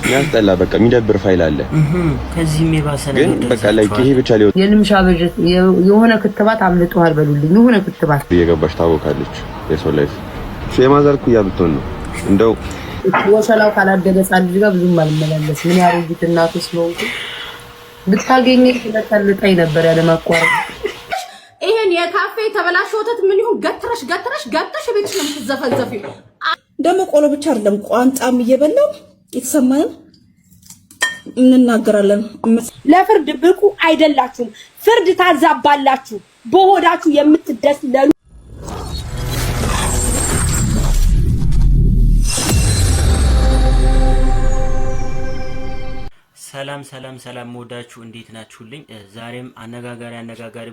ያስጠላ በቃ የሚደብር ፋይል አለ። ከዚህም የባሰ ነገር ግን በቃ ላይ ይሄ ብቻ ሊወጣ የልምሻ በጀት የሆነ ክትባት አምልጧል በሉልኝ። የሆነ ክትባት እየገባች ታወቃለች። የሰው ላይፍ የማዘርኩ ያብቶን ነው እንደው ወሰላው ካላደገ ጻድጅ ጋር ብዙም አልመላለስ። ምን ያረጉት እናቱ ስለሆንኩ ብታገኘ ስለተልጣይ ነበር ያለ ማቋረጥ። ይሄን የካፌ ተበላሽ ወተት ምን ይሁን ገትረሽ ገብተሽ ቤትሽ ነው የምትዘፈዘፊው። ደግሞ ቆሎ ብቻ አይደለም ቋንጣም እየበላው የተሰማን እንናገራለን። ለፍርድ ብቁ አይደላችሁም። ፍርድ ታዛባላችሁ። በሆዳችሁ የምትደስለሉ ሰላም ወዳችሁ እንዴት ናችሁልኝ? ዛሬም አነጋጋሪ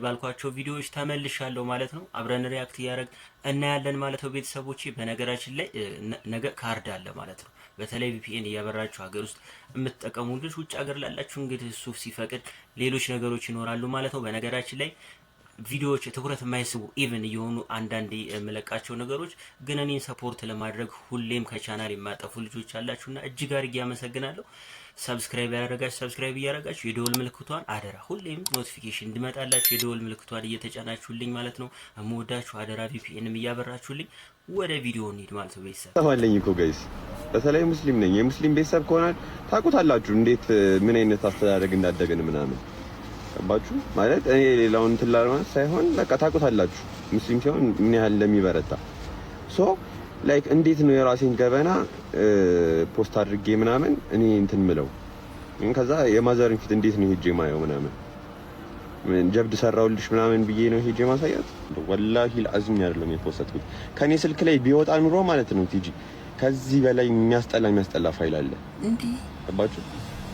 ባልኳቸው ቪዲዮዎች ተመልሻለሁ ማለት ነው። አብረን ሪአክት ያደርግ እናያለን ማለት ነው። ቤተሰቦቼ በነገራችን ላይ ነገ ካርድ አለ ማለት ነው። በተለይ VPN እያበራችሁ ሀገር ውስጥ የምትጠቀሙ ልጅ ውጭ ሀገር ላላችሁ እንግዲህ እሱ ሲፈቅድ ሌሎች ነገሮች ይኖራሉ ማለት ነው። በነገራችን ላይ ቪዲዮዎች ትኩረት የማይስቡ ኢቭን እየሆኑ አንዳንዴ የምለቃቸው ነገሮች ግን እኔን ሰፖርት ለማድረግ ሁሌም ከቻናል የማጠፉ ልጆች አላችሁና እጅግ አድርጌ አመሰግናለሁ። ሰብስክራይብ እያደረጋችሁ የደወል ምልክቷን አደራ ሁሌም ኖቲፊኬሽን እንዲመጣላችሁ የደወል ምልክቷን እየተጫናችሁልኝ ማለት ነው። እምወዳችሁ አደራ VPNም እያበራችሁልኝ ወደ ቪዲዮ እንሂድ ማለት ነው። ቤተሰብ ተዋለኝ እኮ ጋይስ፣ በተለይ ሙስሊም ነኝ። የሙስሊም ቤተሰብ ከሆናችሁ ታውቁታላችሁ እንዴት ምን አይነት አስተዳደግ እንዳደገን ምናምን ባችሁ ማለት እኔ ሌላውን ትላልማት ሳይሆን በቃ ታውቁታላችሁ ሙስሊም ሲሆን ምን ያህል እንደሚበረታ ሶ ላይክ እንዴት ነው የራሴን ገበና ፖስት አድርጌ ምናምን እኔ እንትን ምለው ከዛ የማዘርን ፊት እንዴት ነው ሄጄ ማየው ምናምን ምን ጀብድ ሰራውልሽ ምናምን ብዬ ነው ሄጄ ማሳያት። ወላሂ ለአዝም አይደለም የፖስተትኩት ከኔ ስልክ ላይ ቢወጣ ኑሮ ማለት ነው ቲጂ ከዚህ በላይ የሚያስጠላ ፋይል አለ እንዴ አባችሁ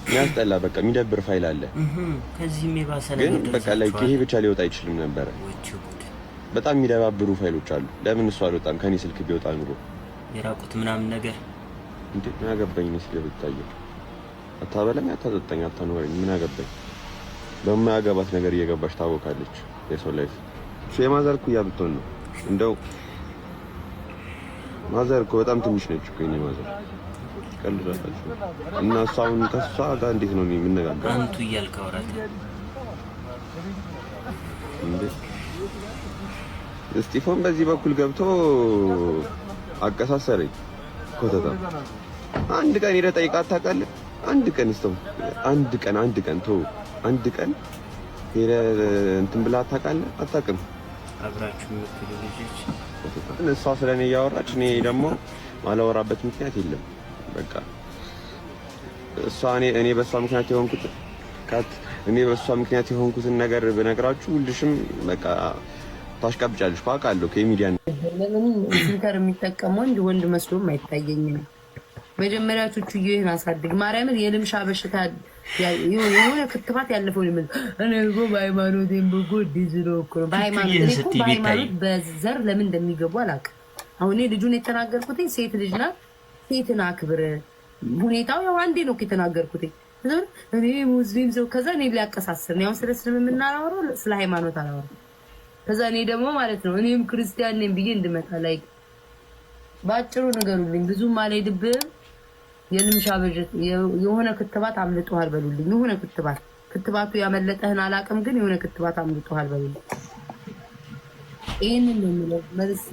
የሚያስጠላ በቃ የሚደብር ፋይል አለ። ከዚህም የባሰ ነገር ግን በቃ ላይክ ይሄ ብቻ ሊወጣ አይችልም ነበር። በጣም የሚደባብሩ ፋይሎች አሉ። ለምን እሱ አልወጣም? ከኔ ስልክ ቢወጣ ኑሮ የራቁት ምናምን ነገር እንዴ ምን አገባኝ? ነው ስለብታየው አታበላኝ፣ አታጠጣኝ፣ አታኖረኝ ምን አገባኝ? በማያገባት ነገር እየገባች ታወቃለች። የሰው ላይፍ የማዘርኩ ያብቶን ነው እንደው ማዘርኩ በጣም ትንሽ ነች እኮ የኔ ማዘር ቀልዳለች እና እሷን ከሷ ጋር እንዴት ነው የምንነጋገረው? አንቱ እያልክ አውራት እንዴ እስጢፎን በዚህ በኩል ገብቶ አቀሳሰረኝ ኮተታ። አንድ ቀን ሄደህ ጠይቃት ታውቃለህ? አንድ ቀን እስቶም አንድ ቀን ተው አንድ ቀን ሄደህ እንትን ብላ ታውቃለህ? አታውቅም። አብራችሁ የምትሉ ልጆች እሷ ስለኔ እያወራች እኔ ደግሞ ማላወራበት ምክንያት የለም። በቃ እሷ እኔ በሷ ምክንያት የሆንኩትን ነገር ብነግራችሁ ሁልሽም በቃ ታሽቀብጫለሽ። አውቃለሁ ከሚዲያ ለምን ሲንከር የሚጠቀመው ወንድ መስሎም አይታየኝም። መጀመሪያ ቹቹዬን አሳድግ ማርያምን የልምሻ በሽታ የሆነ ክትባት ያለፈው ምን እኔ እኮ በሃይማኖቴም በጎዲዝ ነው እኮ በሃይማኖት በዘር ለምን እንደሚገቡ አላውቅም። አሁን ልጁን የተናገርኩት ሴት ልጅ ናት፣ ሴትን አክብር። ሁኔታው ያው አንዴ ነው የተናገርኩት። እኔ ሙስሊም ሰው ከዛ እኔ ሊያቀሳስር ነው። ያው ስለ እስልምና አላወራው ስለ ሃይማኖት አላወራው። ከዛ እኔ ደግሞ ማለት ነው እኔም ክርስቲያን ነኝ ብዬ እንድመጣ ላይ ባጭሩ ንገሩልኝ። ብዙም አልሄድብህም። የልምሻ በጀት የሆነ ክትባት አምልጧል በሉልኝ። የሆነ ክትባቱ ያመለጠህን አላውቅም፣ ግን የሆነ ክትባት አምልጧል በሉልኝ። ይሄንን ነው የሚለው መልስ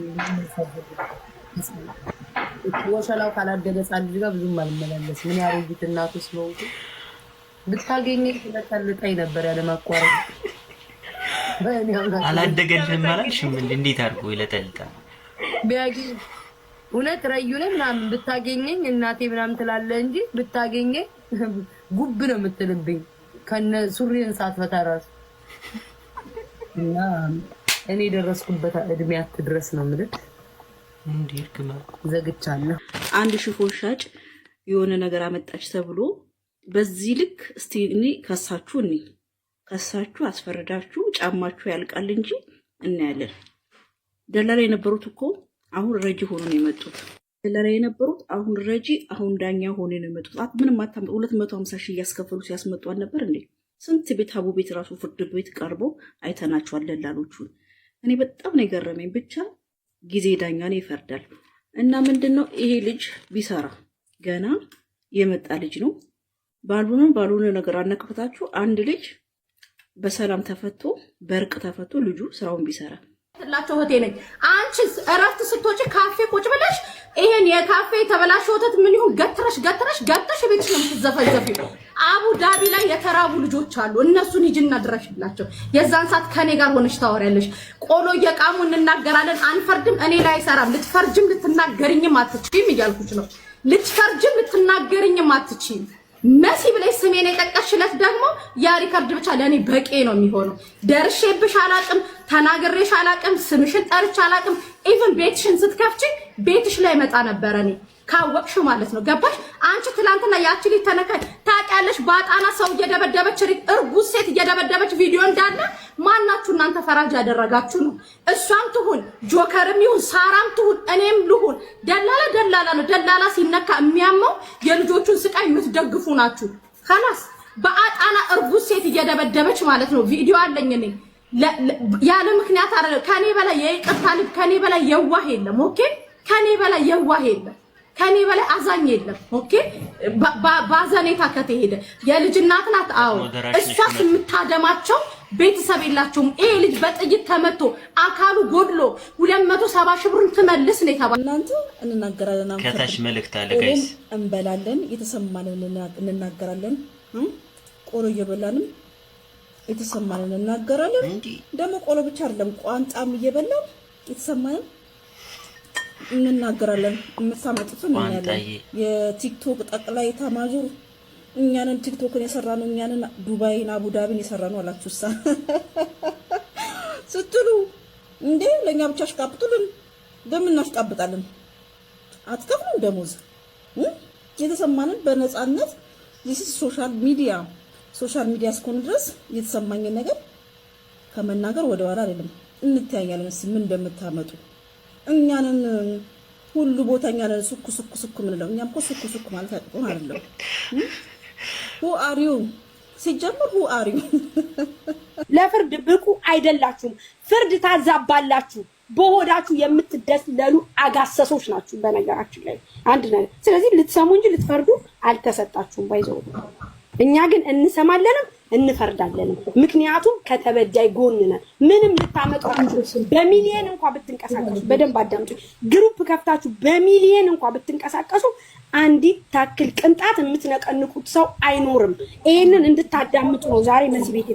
ወሰላው ካላደገ ጻድጅ ጋር ብዙም አልመላለስ። ምን ያረጉት እናቱ ስለሆንኩ ብታገኘ ስለተልጣይ ነበር ያለ ማቋረጥ። አላደገልህም አላልሽም? እንዴት አድርጎ ይለጠልጣል? ቢያገኝ እውነት ረዩ ላይ ምናምን ብታገኘኝ እናቴ ምናምን ትላለህ እንጂ ብታገኘኝ ጉብ ነው የምትልብኝ ከነ ሱሪን ሳትፈታ ራሱ እና እኔ ደረስኩበት እድሜ አትድረስ ነው የምልህ። እንዴ እርግማ ዘግቻለሁ። አንድ ሽፎን ሻጭ የሆነ ነገር አመጣች ተብሎ በዚህ ልክ እስቲ እኔ ከሳችሁ አስፈረዳችሁ ጫማችሁ ያልቃል እንጂ እናያለን። ደላላ የነበሩት እኮ አሁን ረጂ ሆኖ ነው የመጡት። ደላላ የነበሩት አሁን ረጂ፣ አሁን ዳኛ ሆኖ ነው የመጡት። ምንም አታም 250 ሺህ እያስከፈሉ ሲያስመጡ አልነበር እንዴ? ስንት ቤት አቡ ቤት ራሱ ፍርድ ቤት ቀርቦ አይተናቸዋል ደላሎቹን። እኔ በጣም ነው የገረመኝ። ብቻ ጊዜ ዳኛ ነው ይፈርዳል። እና ምንድነው ይሄ ልጅ ቢሰራ ገና የመጣ ልጅ ነው። ባልሆነ ነገር አነካክታችሁ አንድ ልጅ በሰላም ተፈቶ በእርቅ ተፈቶ ልጁ ስራውን ቢሰራ ላቸው ሆቴ ነኝ። አንቺ እረፍት ስትወጪ ካፌ ቁጭ ብለሽ ይሄን የካፌ ተበላሽ ወተት ምን ይሁን ገትረሽ ቤትሽ ነው የምትዘፈዘፊው። አቡ ዳቢ ላይ የተራቡ ልጆች አሉ። እነሱን ሂጂና ድረሽላቸው። የዛን ሰዓት ከኔ ጋር ሆነሽ ታወሪያለሽ። ቆሎ እየቃሙ እንናገራለን፣ አንፈርድም። እኔ ላይ አይሰራም። ልትፈርጅም ልትናገርኝም አትችይም እያልኩሽ ነው። ልትፈርጅም ልትናገርኝም አትችይም። መሲ ብለሽ ስሜን የጠቀሽለት ደግሞ ያ ሪከርድ ብቻ ለኔ በቂ ነው የሚሆነው። ደርሼብሽ አላቅም፣ ተናግሬሽ አላቅም፣ ስምሽን ጠርቼ አላቅም። ኢቭን ቤትሽን ስትከፍቺ ቤትሽ ላይ መጣ ነበር እኔ ካወቅሽው ማለት ነው። ገባሽ? አንቺ ትላንትና ያቺ ልጅ ተነካች ታውቂያለሽ። ባጣና ሰው እየደበደበች እርጉዝ ሴት እየደበደበች ቪዲዮ እንዳለ ማናችሁ እናንተ ፈራጅ ያደረጋችሁ ነው? እሷም ትሁን ጆከርም ይሁን ሳራም ትሁን እኔም ልሁን ደላላ ነው። ደላላ ሲነካ የሚያመው የልጆቹን ስቃይ የምትደግፉ ናችሁ። خلاص በአጣና እርጉዝ ሴት እየደበደበች ማለት ነው። ቪዲዮ አለኝ እኔ ያለ ምክንያት አይደለ። ከኔ በላይ የይቅርታ ልብ ከኔ በላይ የዋህ የለም። ኦኬ ከኔ በላይ የዋህ የለም። ከኔ በላይ አዛኝ የለም። ኦኬ ባዛኔታ ከተሄደ የልጅ እናት ናት። አዎ እሷስ የምታደማቸው ቤተሰብ የላቸውም። ይሄ ልጅ በጥይት ተመቶ አካሉ ጎድሎ 270 ሺህ ብር ትመልስ ነው የተባለው። እናንተ እንናገራለን፣ ከታች መልእክት አለ ጋይስ። እንበላለን፣ የተሰማንን እንናገራለን። ቆሎ እየበላንም የተሰማንን እንናገራለን። ደግሞ ቆሎ ብቻ አይደለም ቋንጣም እየበላን የተሰማንን እንናገራለን። የምታመጡትን እናያለን። የቲክቶክ ጠቅላይ ኤታማዦር እኛንን ቲክቶክን የሰራነው እኛንን ዱባይን አቡዳቢን የሰራነው አላችሁሳ ስትሉ እንዴ ለኛ ብቻ አሽቃብጡልን። ለምን እናሽቃብጣለን? አትከፍሉም ደሞዝ። የተሰማንን በነፃነት ሶሻል ሚዲያ እስከሆነ ድረስ የተሰማኝን ነገር ከመናገር ወደ ኋላ አይደለም። እንተያያለን። ምን እንደምታመጡ እኛንን ሁሉ ቦታኛ ነን። ሱኩ ምንለው እኛም እኮ ሱኩ ማለት አጥቆን አይደለም። who are you ሲጀምር who are you ለፍርድ ብቁ አይደላችሁም። ፍርድ ታዛባላችሁ። በሆዳችሁ የምትደስለሉ አጋሰሶች ናችሁ። በነገራችን ላይ አንድ ነገር ስለዚህ ልትሰሙ እንጂ ልትፈርዱ አልተሰጣችሁም። ባይዘው እኛ ግን እንሰማለንም እንፈርዳለንም። ምክንያቱም ከተበዳይ ጎን ነን። ምንም ልታመጡ አንችልም። በሚሊየን እንኳን ብትንቀሳቀሱ በደንብ አዳምጡ። ግሩፕ ከፍታችሁ በሚሊየን እንኳን ብትንቀሳቀሱ አንዲት ታክል ቅንጣት የምትነቀንቁት ሰው አይኖርም። ይሄንን እንድታዳምጡ ነው ዛሬ መሲ ቤት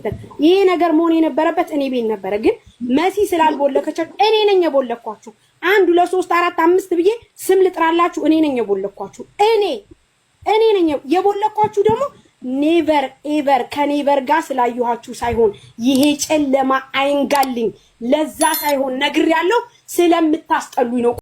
ይሄ ነገር መሆን የነበረበት እኔ ቤት ነበረ። ግን መሲ ስላልቦለከቻችሁ እኔ ነኝ የቦለኳችሁ። 1 2 3 4 5 ብዬ ስም ልጥራላችሁ። እኔ ነኝ የቦለኳችሁ። እኔ ነኝ የቦለኳችሁ። ደግሞ ኔቨር ኤቨር ከኔቨር ጋር ስላዩሃችሁ ሳይሆን ይሄ ጨለማ አይንጋልኝ ለዛ ሳይሆን ነግሬያለሁ። ስለምታስጠሉኝ ነው።